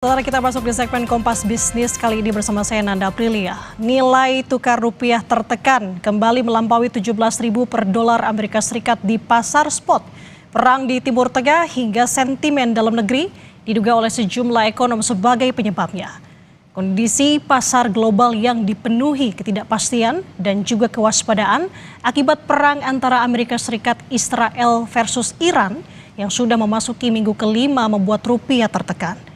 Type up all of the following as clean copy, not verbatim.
Setelah kita masuk di segmen Kompas Bisnis, kali ini bersama saya Nanda Aprilia. Nilai tukar rupiah tertekan, kembali melampaui 17.000 per dolar Amerika Serikat di pasar spot. Perang di Timur Tengah hingga sentimen dalam negeri diduga oleh sejumlah ekonom sebagai penyebabnya. Kondisi pasar global yang dipenuhi ketidakpastian dan juga kewaspadaan akibat perang antara Amerika Serikat, Israel versus Iran yang sudah memasuki minggu kelima membuat rupiah tertekan.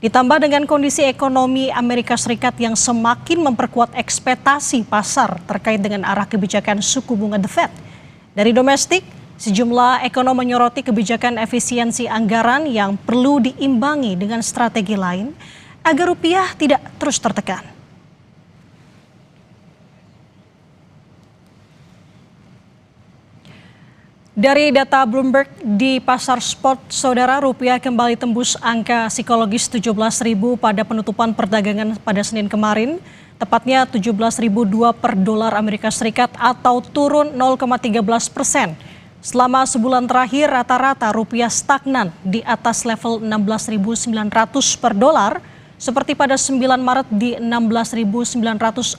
Ditambah dengan kondisi ekonomi Amerika Serikat yang semakin memperkuat ekspektasi pasar terkait dengan arah kebijakan suku bunga The Fed. Dari domestik, sejumlah ekonom menyoroti kebijakan efisiensi anggaran yang perlu diimbangi dengan strategi lain agar rupiah tidak terus tertekan. Dari data Bloomberg di pasar spot, saudara, rupiah kembali tembus angka psikologis 17.000 pada penutupan perdagangan pada Senin kemarin, tepatnya 17.002 per dolar Amerika Serikat atau turun 0,13%. Selama sebulan terakhir rata-rata rupiah stagnan di atas level 16.900 per dolar, seperti pada 9 Maret di 16.949,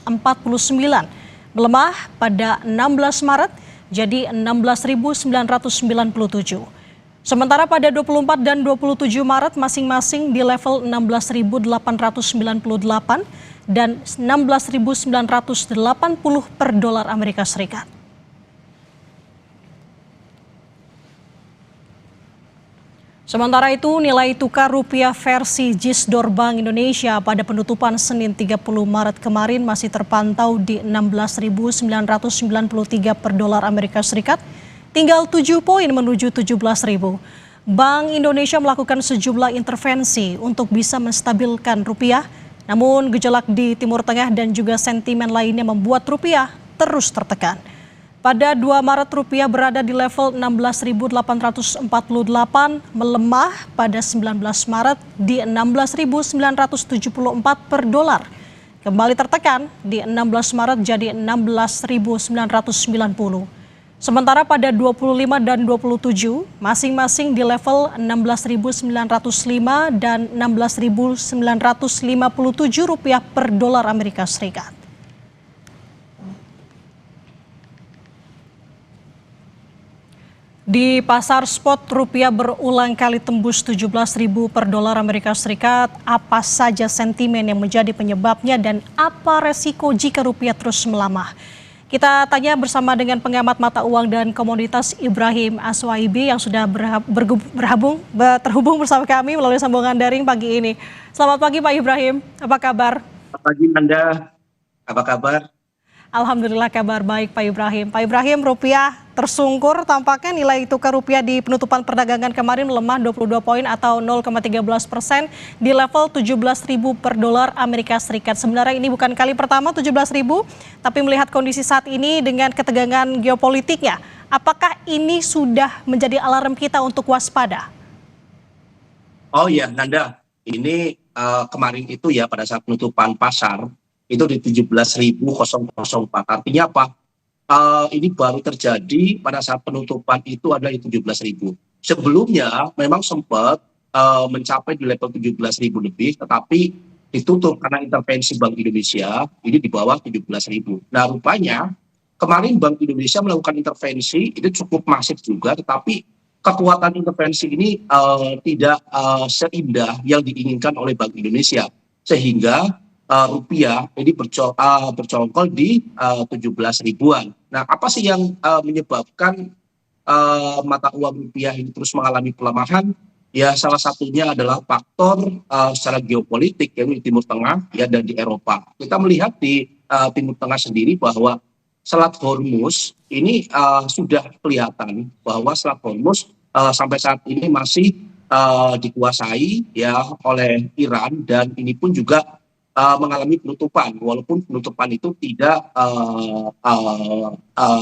melemah pada 16 Maret jadi 16.997. Sementara pada 24 dan 27 Maret masing-masing di level 16.898 dan 16.980 per dolar Amerika Serikat. Sementara itu, nilai tukar rupiah versi JISDOR Bank Indonesia pada penutupan Senin 30 Maret kemarin masih terpantau di 16.993 per dolar Amerika Serikat, tinggal 7 poin menuju 17.000. Bank Indonesia melakukan sejumlah intervensi untuk bisa menstabilkan rupiah, namun gejolak di Timur Tengah dan juga sentimen lainnya membuat rupiah terus tertekan. Pada 2 Maret rupiah berada di level 16.848, melemah pada 19 Maret di 16.974 per dolar. Kembali tertekan di 16 Maret jadi 16.990. Sementara pada 25 dan 27 masing-masing di level 16.905 dan 16.957 rupiah per dolar Amerika Serikat. Di pasar spot, rupiah berulang kali tembus 17.000 per dolar Amerika Serikat. Apa saja sentimen yang menjadi penyebabnya dan apa resiko jika rupiah terus melamah? Kita tanya bersama dengan pengamat mata uang dan komoditas Ibrahim Aswaibi yang sudah terhubung bersama kami melalui sambungan daring pagi ini. Selamat pagi Pak Ibrahim, apa kabar? Selamat pagi Nanda, apa kabar? Alhamdulillah kabar baik Pak Ibrahim. Pak Ibrahim, rupiah tersungkur, tampaknya nilai tukar rupiah di penutupan perdagangan kemarin melemah 22 poin atau 0,13% di level 17.000 per dolar Amerika Serikat. Sebenarnya ini bukan kali pertama 17.000, tapi melihat kondisi saat ini dengan ketegangan geopolitiknya, apakah ini sudah menjadi alarm kita untuk waspada? Oh iya Nanda, ini kemarin itu ya pada saat penutupan pasar, itu di 17.004. Artinya apa? Ini baru terjadi pada saat penutupan itu adalah di 17.000. Sebelumnya memang sempat mencapai di level 17.000 lebih, tetapi ditutup karena intervensi Bank Indonesia ini di bawah 17.000. Nah rupanya kemarin Bank Indonesia melakukan intervensi itu cukup masif juga, tetapi kekuatan intervensi ini tidak seindah yang diinginkan oleh Bank Indonesia, sehingga rupiah ini bercongkol di 17.000-an. Nah, apa sih yang menyebabkan mata uang rupiah ini terus mengalami pelemahan? Ya, salah satunya adalah faktor secara geopolitik yang di Timur Tengah ya dan di Eropa. Kita melihat di Timur Tengah sendiri bahwa Selat Hormuz ini sudah kelihatan bahwa Selat Hormuz sampai saat ini masih dikuasai ya oleh Iran, dan ini pun juga mengalami penutupan, walaupun penutupan itu tidak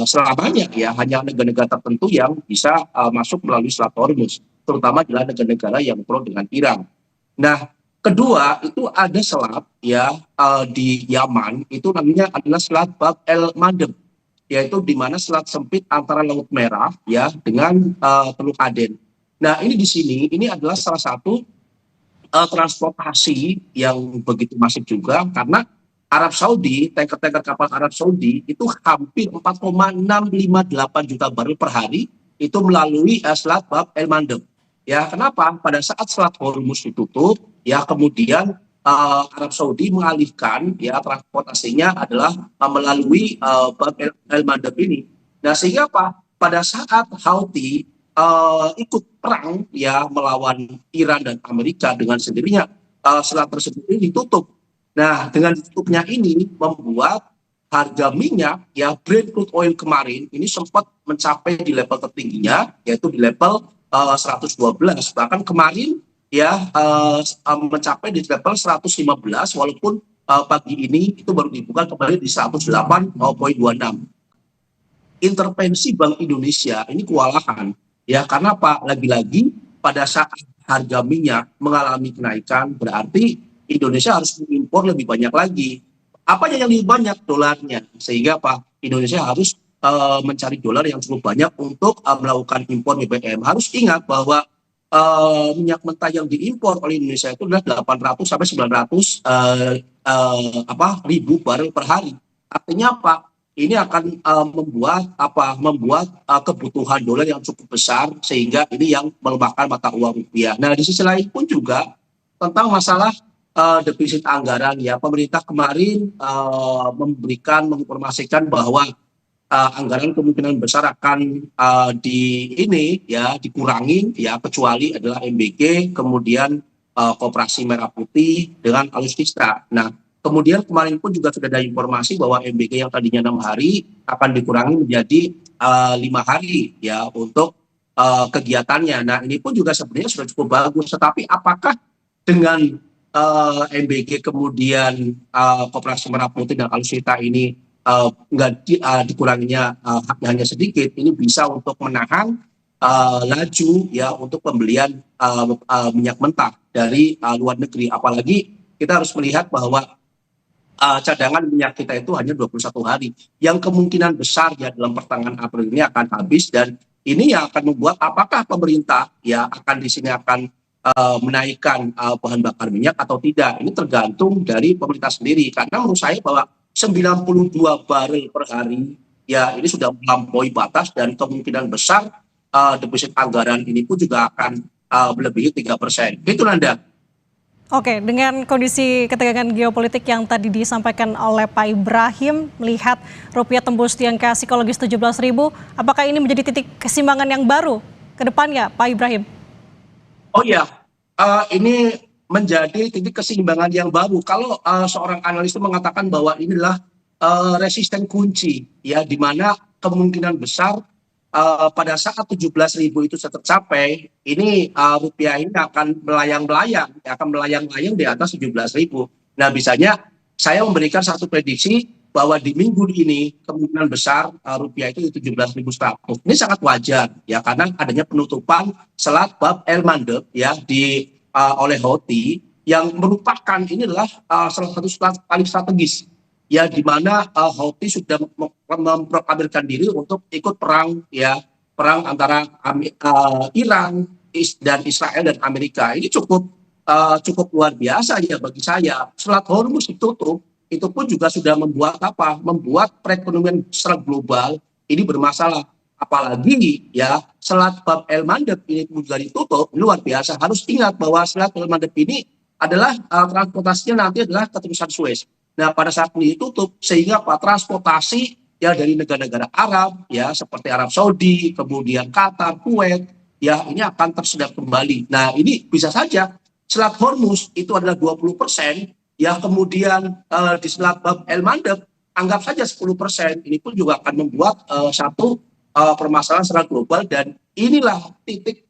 selamanya ya, hanya negara-negara tertentu yang bisa masuk melalui Selat Hormuz, terutama adalah negara-negara yang pro dengan Iran. Nah, kedua itu ada selat ya di Yaman, itu namanya adalah Selat Bab el Mandeb, yaitu di mana selat sempit antara Laut Merah ya dengan Teluk Aden. Nah, ini di sini ini adalah salah satu transportasi yang begitu masif juga, karena Arab Saudi, tanker-tanker kapal Arab Saudi itu hampir 4,658 juta barel per hari itu melalui Selat Bab El Mandeb. Ya, kenapa? Pada saat Selat Hormuz ditutup, ya kemudian Arab Saudi mengalihkan ya transportasinya adalah melalui Bab El Mandeb ini. Nah, sehingga apa? Pada saat Houthi ikut perang ya melawan Iran dan Amerika dengan sendirinya, selat tersebut ini ditutup. Nah, dengan tutupnya ini membuat harga minyak ya Brent crude oil kemarin ini sempat mencapai di level tertingginya, yaitu di level 112. Bahkan kemarin ya mencapai di level 115, walaupun pagi ini itu baru dibuka kembali di 108,26. Intervensi Bank Indonesia ini kewalahan ya, karena apa? Lagi-lagi pada saat harga minyak mengalami kenaikan, berarti Indonesia harus mengimpor lebih banyak lagi. Apanya yang lebih banyak? Dolarnya. Sehingga apa? Indonesia harus mencari dolar yang cukup banyak untuk melakukan impor BBM. Harus ingat bahwa minyak mentah yang diimpor oleh Indonesia itu adalah 800 sampai 900 ribu barel per hari. Artinya apa? Ini akan membuat kebutuhan dolar yang cukup besar, sehingga ini yang melemahkan mata uang rupiah. Nah, di sisi lain pun juga tentang masalah defisit anggaran ya, pemerintah kemarin menginformasikan bahwa anggaran kemungkinan besar akan dikurangi ya, kecuali adalah MBG, kemudian Koperasi Merah Putih dengan Alutsista. Nah, kemudian kemarin pun juga sudah ada informasi bahwa MBG yang tadinya 6 hari akan dikurangi menjadi 5 hari ya untuk kegiatannya. Nah, ini pun juga sebenarnya sudah cukup bagus. Tetapi apakah dengan MBG kemudian Koperasi Merah Putih dan Alutsista ini dikuranginya hanya sedikit, ini bisa untuk menahan laju ya untuk pembelian minyak mentah dari luar negeri. Apalagi kita harus melihat bahwa cadangan minyak kita itu hanya 21 hari, yang kemungkinan besar ya dalam pertengahan April ini akan habis, dan ini yang akan membuat apakah pemerintah ya akan di sini akan menaikkan bahan bakar minyak atau tidak. Ini tergantung dari pemerintah sendiri, karena menurut saya bahwa 92 barel per hari ya ini sudah melampaui batas, dan kemungkinan besar defisit anggaran ini pun juga akan melebihi 3%. Itu Nanda. Oke, dengan kondisi ketegangan geopolitik yang tadi disampaikan oleh Pak Ibrahim, melihat rupiah tembus di angka psikologis 17.000, apakah ini menjadi titik keseimbangan yang baru ke depannya, Pak Ibrahim? Oh ya, ini menjadi titik keseimbangan yang baru. Kalau seorang analis itu mengatakan bahwa inilah resisten kunci, ya, di mana kemungkinan besar pada saat 17.000 itu tercapai, ini rupiah ini akan melayang-layang di atas 17.000. Nah, bisanya saya memberikan satu prediksi bahwa di minggu ini kemungkinan besar rupiah itu di 17.100. Ini sangat wajar ya, karena adanya penutupan Selat Bab El Mandeb ya oleh Houthi, yang merupakan ini adalah salah satu selat paling strategis ya, di mana Houthi sudah memproklamirkan diri untuk ikut perang antara Iran dan Israel dan Amerika. Ini cukup luar biasa ya bagi saya. Selat Hormuz ditutup, itu pun juga sudah membuat perekonomian secara global ini bermasalah. Apalagi ya Selat Bab El Mandeb ini juga ditutup, luar biasa. Harus ingat bahwa Selat El Mandeb ini adalah transportasinya nanti adalah keterusan Suez. Nah, pada saat ini ditutup, sehingga transportasi ya dari negara-negara Arab ya seperti Arab Saudi, kemudian Qatar, Kuwait ya ini akan tersedat kembali. Nah, ini bisa saja Selat Hormuz itu adalah 20%. Ya, kemudian di Selat Bab El Mandeb anggap saja 10%. Ini pun juga akan membuat satu permasalahan secara global, dan inilah titik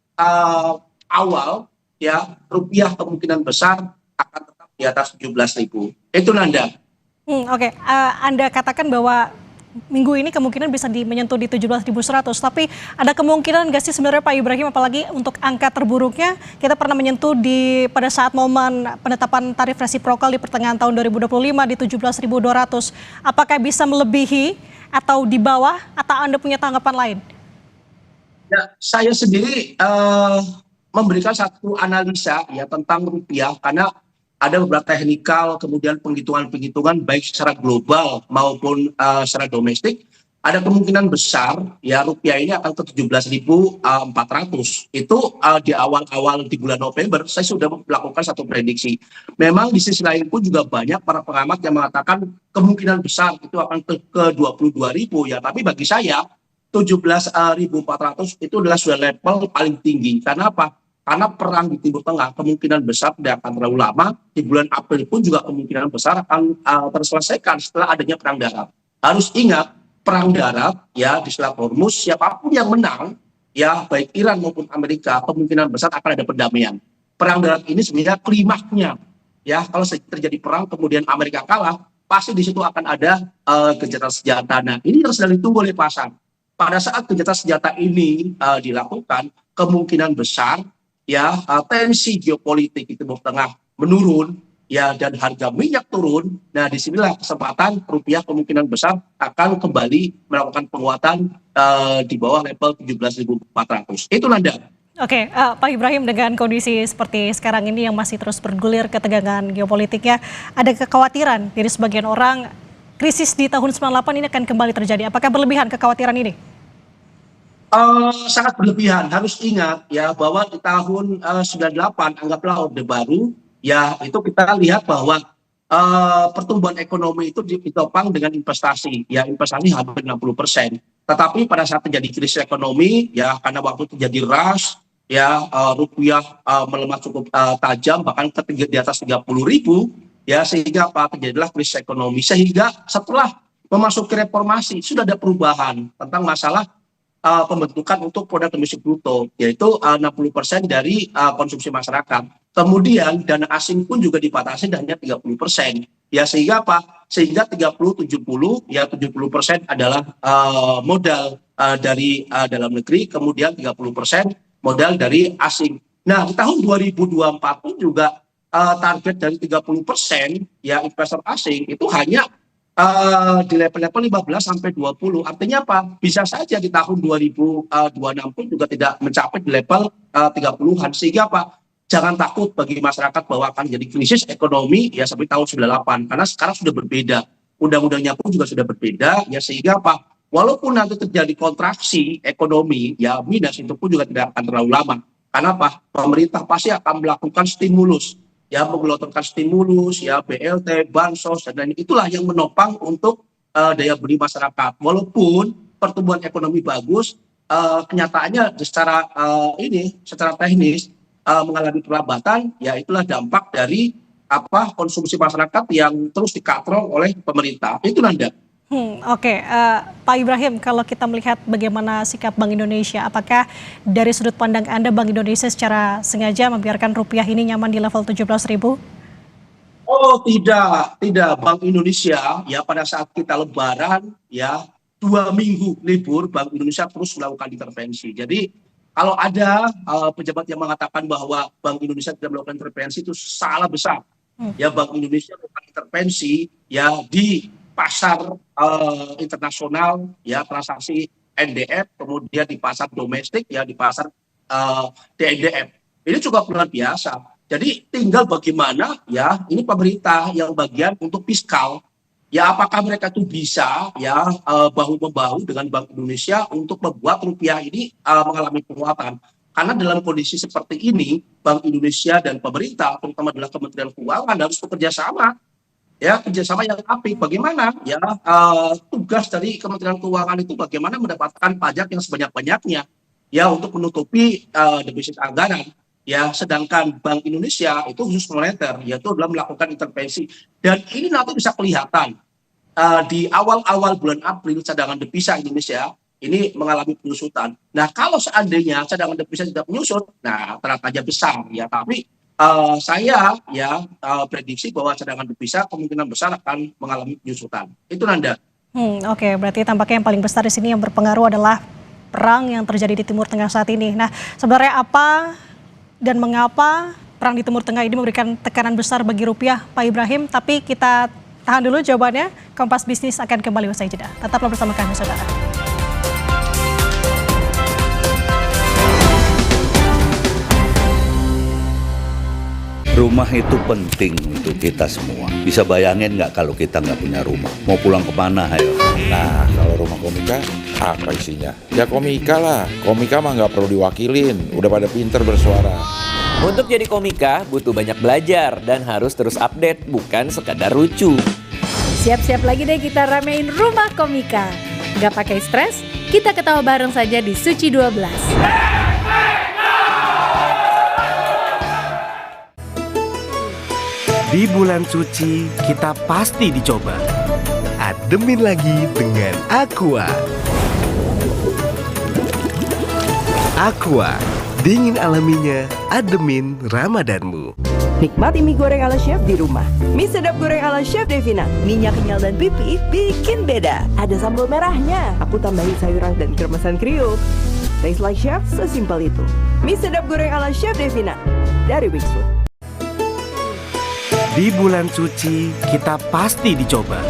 awal ya rupiah kemungkinan besar akan tetap di atas 17.000. Itu Nanda. Oke. Anda katakan bahwa minggu ini kemungkinan bisa menyentuh di 17.100, tapi ada kemungkinan nggak sih sebenarnya Pak Ibrahim, apalagi untuk angka terburuknya kita pernah menyentuh pada saat momen penetapan tarif resiprokal di pertengahan tahun 2025 di 17.200. Apakah bisa melebihi atau di bawah, atau Anda punya tanggapan lain? Ya, saya sendiri memberikan satu analisa ya tentang rupiah, karena ada beberapa teknikal, kemudian penghitungan-penghitungan baik secara global maupun secara domestik. Ada kemungkinan besar ya rupiah ini akan ke 17.400. Itu di awal-awal di bulan November saya sudah melakukan satu prediksi. Memang di sisi lain pun juga banyak para pengamat yang mengatakan kemungkinan besar itu akan ke 22.000 ya. Tapi bagi saya 17.400 itu adalah sudah level paling tinggi. Karena apa? Karena perang di Timur Tengah kemungkinan besar tidak akan terlalu lama. Di bulan April pun juga kemungkinan besar akan terselesaikan setelah adanya perang darat. Harus ingat, perang darat ya di Selat Hormuz, siapapun yang menang ya baik Iran maupun Amerika kemungkinan besar akan ada perdamaian. Perang darat ini sebenarnya klimaknya ya, kalau terjadi perang kemudian Amerika kalah, pasti di situ akan ada gencatan senjata. Nah, ini yang sedang ditunggu oleh pasar. Pada saat gencatan senjata ini dilakukan, kemungkinan besar ya tensi geopolitik di Timur Tengah menurun ya, dan harga minyak turun. Nah, disinilah kesempatan rupiah kemungkinan besar akan kembali melakukan penguatan di bawah level 17.400. Itu Nanda. Oke, Pak Ibrahim, dengan kondisi seperti sekarang ini yang masih terus bergulir ketegangan geopolitiknya, ada kekhawatiran dari sebagian orang krisis di tahun 98 ini akan kembali terjadi. Apakah berlebihan kekhawatiran ini? Sangat berlebihan. Harus ingat ya bahwa di tahun 98 anggaplah Orde Baru ya, itu kita lihat bahwa pertumbuhan ekonomi itu ditopang dengan investasi ya, investasi hampir 60%. Tetapi pada saat terjadi krisis ekonomi ya, karena waktu terjadi rush ya, rupiah melemah cukup tajam bahkan di atas 30.000 ya, sehingga terjadilah krisis ekonomi. Sehingga setelah memasuki reformasi sudah ada perubahan tentang masalah pembentukan untuk produk domestik bruto, yaitu 60% dari konsumsi masyarakat. Kemudian dana asing pun juga dibatasi dan hanya 30%. Ya, sehingga apa? Sehingga 30-70 ya, 70% adalah modal dari dalam negeri, kemudian 30% modal dari asing. Nah, di tahun 2024 pun juga target dari 30% ya investor asing itu hanya di level-level 15-20. Artinya apa? Bisa saja di tahun 2026 pun juga tidak mencapai di level 30-an. Sehingga apa? Jangan takut bagi masyarakat bahwa akan jadi krisis ekonomi ya seperti tahun 98. Karena sekarang sudah berbeda. Undang-undangnya pun juga sudah berbeda ya, sehingga apa? Walaupun nanti terjadi kontraksi ekonomi ya minus, itu pun juga tidak akan terlalu lama. Karena apa? Pemerintah pasti akan melakukan stimulus. Ya, menggelontorkan stimulus, ya BLT, bansos, dan lain itulah yang menopang untuk daya beli masyarakat. Walaupun pertumbuhan ekonomi bagus, kenyataannya secara teknis mengalami perlambatan, ya itulah dampak dari konsumsi masyarakat yang terus dikatrol oleh pemerintah. Itu Nanda. Oke, Pak Ibrahim, kalau kita melihat bagaimana sikap Bank Indonesia, apakah dari sudut pandang Anda Bank Indonesia secara sengaja membiarkan rupiah ini nyaman di level 17.000? Oh tidak. Bank Indonesia ya pada saat kita lebaran ya 2 minggu libur, Bank Indonesia terus melakukan intervensi. Jadi kalau ada pejabat yang mengatakan bahwa Bank Indonesia tidak melakukan intervensi, itu salah besar. Ya, Bank Indonesia melakukan intervensi ya di pasar internasional ya, transaksi NDF, kemudian di pasar domestik ya, di pasar DNDF. Ini juga luar biasa. Jadi tinggal bagaimana ya, ini pemerintah yang bagian untuk fiskal ya, apakah mereka itu bisa ya bahu-membahu dengan Bank Indonesia untuk membuat rupiah ini mengalami penguatan. Karena dalam kondisi seperti ini, Bank Indonesia dan pemerintah, terutama adalah Kementerian Keuangan, harus bekerja sama. Ya, kerjasama yang apik. Bagaimana ya tugas dari Kementerian Keuangan itu bagaimana mendapatkan pajak yang sebanyak-banyaknya ya untuk menutupi defisit anggaran ya, sedangkan Bank Indonesia itu khusus moneter, yaitu adalah melakukan intervensi. Dan ini nanti bisa kelihatan di awal-awal bulan April cadangan devisa Indonesia ini mengalami penyusutan. Nah, kalau seandainya cadangan devisa tidak menyusut, nah tanda besar ya, tapi saya ya prediksi bahwa cadangan devisa kemungkinan besar akan mengalami penyusutan. Itu Nanda. Oke, berarti tampaknya yang paling besar di sini yang berpengaruh adalah perang yang terjadi di Timur Tengah saat ini. Nah, sebenarnya apa dan mengapa perang di Timur Tengah ini memberikan tekanan besar bagi rupiah, Pak Ibrahim? Tapi kita tahan dulu jawabannya. Kompas Bisnis akan kembali usai jeda. Tetaplah bersama kami, saudara. Rumah itu penting untuk kita semua. Bisa bayangin nggak kalau kita nggak punya rumah? Mau pulang kemana, ayo? Nah, kalau rumah komika, apa isinya? Ya komika lah. Komika mah nggak perlu diwakilin. Udah pada pinter bersuara. Untuk jadi komika butuh banyak belajar dan harus terus update, bukan sekadar lucu. Siap-siap lagi deh kita ramein rumah komika. Gak pakai stres, kita ketawa bareng saja di Suci 12. Di bulan suci, kita pasti dicoba. Ademin lagi dengan Aqua. Aqua, dingin alaminya, ademin Ramadanmu. Nikmati mie goreng ala chef di rumah. Mie sedap goreng ala Chef Devina. Minyak kenyal dan pipih bikin beda. Ada sambal merahnya. Aku tambahin sayuran dan kremesan kriuk. Taste like chef, sesimpel itu. Mie sedap goreng ala Chef Devina dari Wixfood. Di bulan suci, kita pasti dicoba.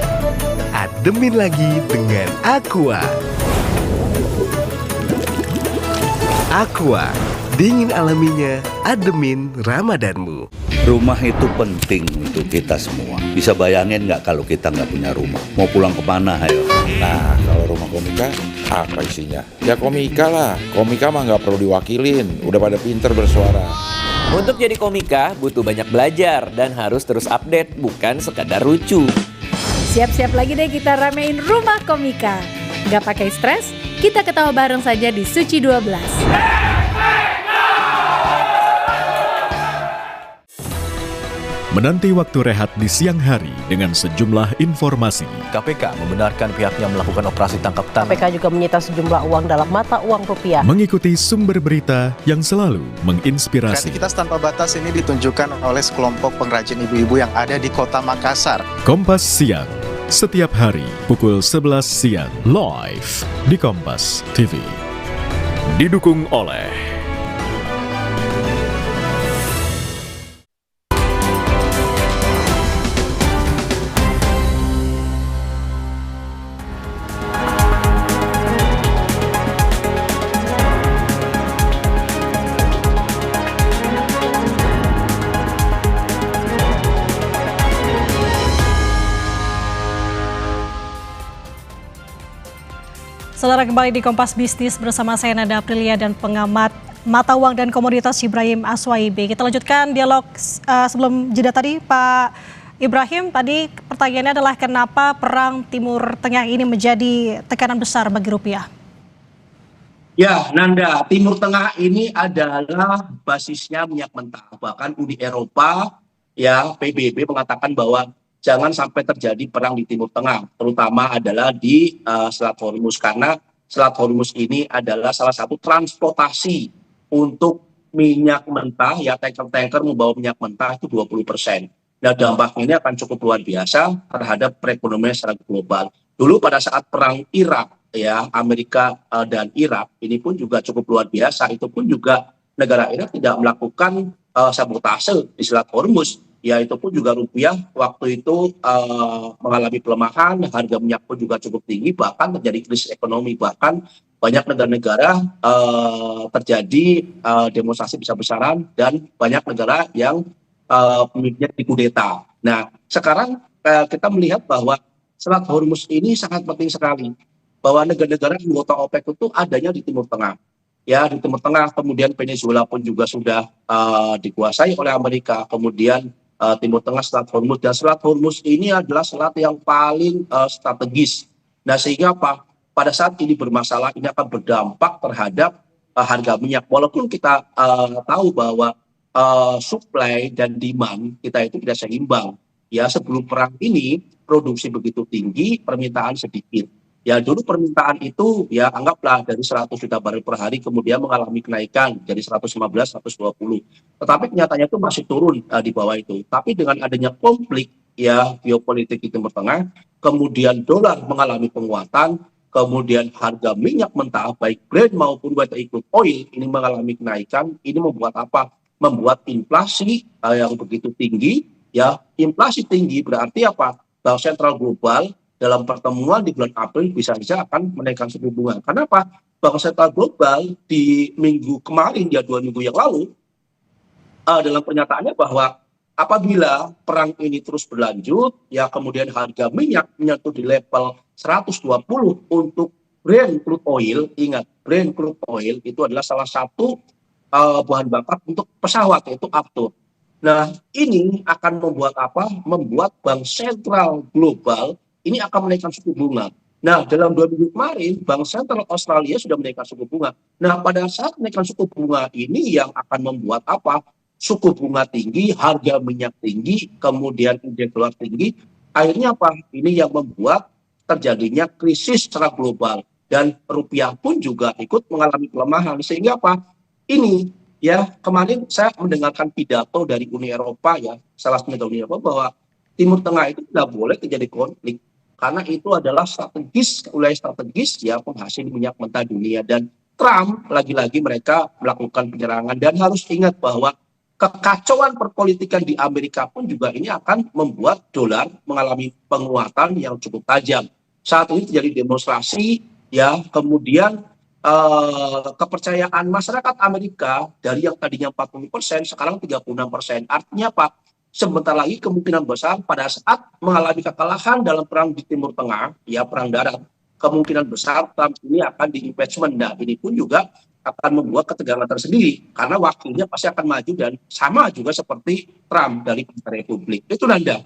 Ademin lagi dengan Aqua. Aqua, dingin alaminya, ademin Ramadanmu. Rumah itu penting untuk kita semua. Bisa bayangin nggak kalau kita nggak punya rumah? Mau pulang kemana, ayo? Nah, kalau rumah komika, apa isinya? Ya komika lah. Komika mah nggak perlu diwakilin. Udah pada pinter bersuara. Untuk jadi komika butuh banyak belajar dan harus terus update, bukan sekadar lucu. Siap-siap lagi deh kita ramein rumah komika. Gak pakai stres, kita ketawa bareng saja di Suci 12. Menanti waktu rehat di siang hari dengan sejumlah informasi. KPK membenarkan pihaknya melakukan operasi tangkap tangan. KPK juga menyita sejumlah uang dalam mata uang rupiah. Mengikuti sumber berita yang selalu menginspirasi. Kreativitas tanpa batas ini ditunjukkan oleh sekelompok pengrajin ibu-ibu yang ada di kota Makassar. Kompas Siang, setiap hari pukul 11 siang, live di Kompas TV. Didukung oleh Saudara, kembali di Kompas Bisnis bersama saya Nada Aprilia dan pengamat mata uang dan komoditas Ibrahim Aswaibe. Kita lanjutkan dialog sebelum jeda tadi, Pak Ibrahim. Tadi pertanyaannya adalah kenapa perang Timur Tengah ini menjadi tekanan besar bagi rupiah? Ya, Nanda, Timur Tengah ini adalah basisnya minyak mentah. Bahkan Uni Eropa, ya PBB mengatakan bahwa jangan sampai terjadi perang di Timur Tengah, terutama adalah di Selat Hormuz, karena Selat Hormuz ini adalah salah satu transportasi untuk minyak mentah, ya tanker-tanker membawa minyak mentah itu 20%. Nah, dampaknya ini akan cukup luar biasa terhadap perekonomian secara global. Dulu pada saat perang Irak, ya Amerika dan Irak ini pun juga cukup luar biasa. Itu pun juga negara Irak tidak melakukan sabotase di Selat Hormuz. Ya itu pun juga rupiah waktu itu mengalami pelemahan, harga minyak pun juga cukup tinggi, bahkan terjadi krisis ekonomi, bahkan banyak negara-negara terjadi demonstrasi besar-besaran dan banyak negara yang pemimpinnya dikudeta. Nah sekarang kita melihat bahwa Selat Hormuz ini sangat penting sekali, bahwa negara-negara anggota OPEC itu adanya di Timur Tengah. Ya di Timur Tengah, kemudian Venezuela pun juga sudah dikuasai oleh Amerika, kemudian Timur Tengah, Selat Hormuz, dan Selat Hormuz ini adalah selat yang paling strategis. Nah sehingga apa? Pada saat ini bermasalah, ini akan berdampak terhadap harga minyak. Walaupun kita tahu bahwa supply dan demand kita itu tidak seimbang. Ya sebelum perang ini produksi begitu tinggi, permintaan sedikit. Ya dulu permintaan itu ya anggaplah dari 100 juta barel per hari kemudian mengalami kenaikan jadi 115, 120. Tetapi kenyataannya itu masih turun di bawah itu. Tapi dengan adanya konflik ya geopolitik di Timur Tengah, kemudian dolar mengalami penguatan, kemudian harga minyak mentah baik Brent maupun wet crude oil ini mengalami kenaikan. Ini membuat apa? Membuat inflasi yang begitu tinggi. Ya inflasi tinggi berarti apa? Bank sentral global dalam pertemuan di bulan April bisa saja akan menaikkan suku bunga. Kenapa? Bank sentral global di minggu kemarin, ya 2 minggu yang lalu, dalam pernyataannya bahwa apabila perang ini terus berlanjut, ya kemudian harga minyak menyentuh di level 120 untuk Brent crude oil. Ingat, Brent crude oil itu adalah salah satu bahan bakar untuk pesawat, yaitu aftur. Nah, ini akan membuat apa? Membuat bank sentral global ini akan menaikkan suku bunga. Nah, dalam 2 minggu kemarin, Bank Sentral Australia sudah menaikkan suku bunga. Nah, pada saat menaikkan suku bunga ini yang akan membuat apa? Suku bunga tinggi, harga minyak tinggi, kemudian indeks dolar tinggi. Akhirnya apa? Ini yang membuat terjadinya krisis secara global. Dan rupiah pun juga ikut mengalami pelemahan. Sehingga apa? Ini ya, kemarin saya mendengarkan pidato dari Uni Eropa ya, salah satu Uni Eropa bahwa Timur Tengah itu tidak boleh terjadi konflik. Karena itu adalah wilayah strategis ya penghasil minyak mentah dunia. Dan Trump lagi-lagi mereka melakukan penyerangan. Dan harus ingat bahwa kekacauan perpolitikan di Amerika pun juga ini akan membuat dolar mengalami penguatan yang cukup tajam. Saat ini terjadi demonstrasi ya, kemudian kepercayaan masyarakat Amerika dari yang tadinya 40% sekarang 36%. Artinya apa? Sebentar lagi kemungkinan besar pada saat mengalami kekalahan dalam perang di Timur Tengah, ya perang darat, kemungkinan besar Trump ini akan di-impeachment. Nah, ini pun juga akan membuat ketegangan tersendiri karena wakilnya pasti akan maju dan sama juga seperti Trump dari Partai Republik. Itu Nanda.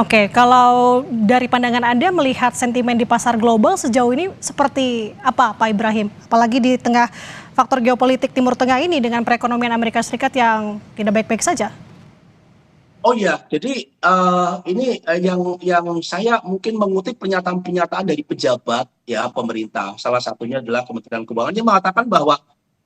Oke. Kalau dari pandangan Anda melihat sentimen di pasar global sejauh ini seperti apa, Pak Ibrahim? Apalagi di tengah faktor geopolitik Timur Tengah ini dengan perekonomian Amerika Serikat yang tidak baik-baik saja. Oh ya, jadi ini yang saya mungkin mengutip pernyataan-pernyataan dari pejabat ya pemerintah. Salah satunya adalah Kementerian Keuangan yang mengatakan bahwa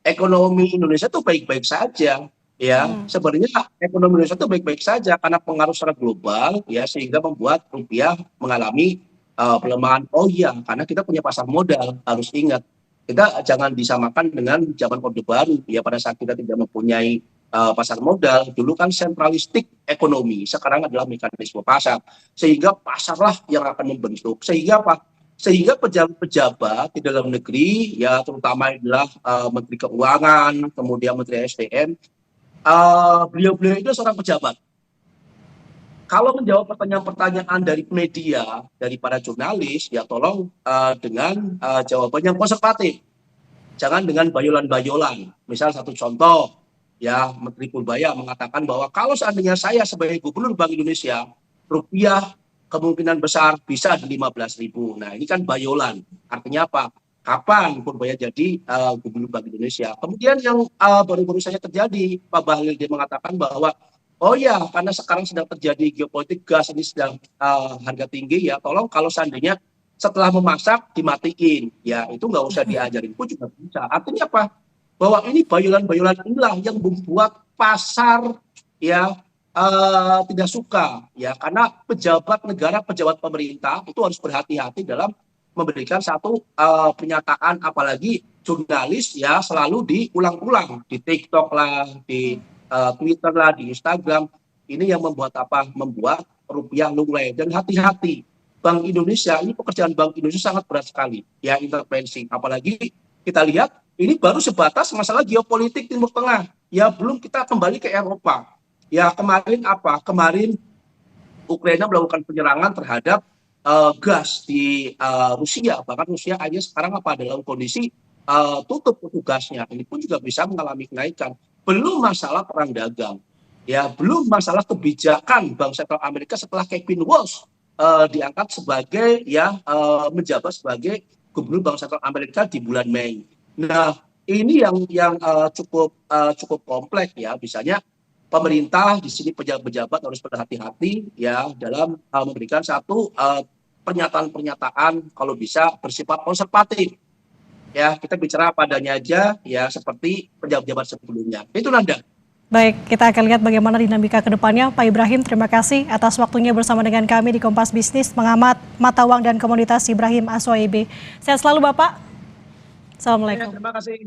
ekonomi Indonesia itu baik-baik saja. Ya, sebenarnya ekonomi Indonesia itu baik-baik saja karena pengaruh secara global ya sehingga membuat rupiah mengalami pelemahan. Oh iya, karena kita punya pasar modal, harus ingat. Kita jangan disamakan dengan zaman Orde Baru ya, pada saat kita tidak mempunyai pasar modal. Dulu kan sentralistik ekonomi, sekarang adalah mekanisme pasar. Sehingga pasarlah yang akan membentuk. Sehingga apa? Sehingga pejabat-pejabat di dalam negeri, ya terutama adalah Menteri Keuangan, kemudian Menteri SDM, beliau-beliau itu seorang pejabat. Kalau menjawab pertanyaan-pertanyaan dari media, dari para jurnalis, ya tolong dengan jawaban yang konservatif. Jangan dengan bayolan-bayolan. Misal satu contoh, ya Menteri Purbaya mengatakan bahwa kalau seandainya saya sebagai Gubernur Bank Indonesia, rupiah kemungkinan besar bisa di 15.000. Nah, ini kan bayolan. Artinya apa? Kapan Purbaya jadi Gubernur Bank Indonesia? Kemudian yang baru-baru saja terjadi, Pak Bahlil dia mengatakan bahwa oh ya, karena sekarang sedang terjadi geopolitik, gas ini sedang harga tinggi ya, tolong kalau seandainya setelah memasak dimatiin, ya itu nggak usah diajarin pun juga bisa. Artinya apa? Bahwa ini bayolan-bayolan inilah yang membuat pasar ya tidak suka ya, karena pejabat negara, pejabat pemerintah itu harus berhati-hati dalam memberikan satu pernyataan, apalagi jurnalis ya selalu diulang-ulang di TikTok lah, di Twitter lah, di Instagram. Ini yang membuat apa? Membuat rupiah lunglai. Dan hati-hati, Bank Indonesia, ini pekerjaan Bank Indonesia sangat berat sekali ya, intervensi. Apalagi kita lihat ini baru sebatas masalah geopolitik Timur Tengah. Ya belum kita kembali ke Eropa. Ya kemarin apa? Kemarin Ukraina melakukan penyerangan terhadap gas di Rusia. Bahkan Rusia aja sekarang apa? Dalam kondisi tutup petugasnya. Ini pun juga bisa mengalami kenaikan. Belum masalah perang dagang. Ya belum masalah kebijakan Bank Sentral Amerika setelah Kevin Walsh diangkat sebagai ya menjabat sebagai Gubernur Bank Sentral Amerika di bulan Mei. Nah, ini yang cukup kompleks ya. Misalnya pemerintah di sini, pejabat-pejabat harus berhati-hati ya dalam memberikan satu pernyataan-pernyataan kalau bisa bersifat konservatif. Ya, kita bicara padanya aja ya seperti pejabat-pejabat sebelumnya. Itu Nanda. Baik, kita akan lihat bagaimana dinamika ke depannya. Pak Ibrahim, terima kasih atas waktunya bersama dengan kami di Kompas Bisnis, pengamat mata uang dan komoditas Ibrahim Aswaib. Sehat selalu Bapak. Assalamualaikum. Terima kasih.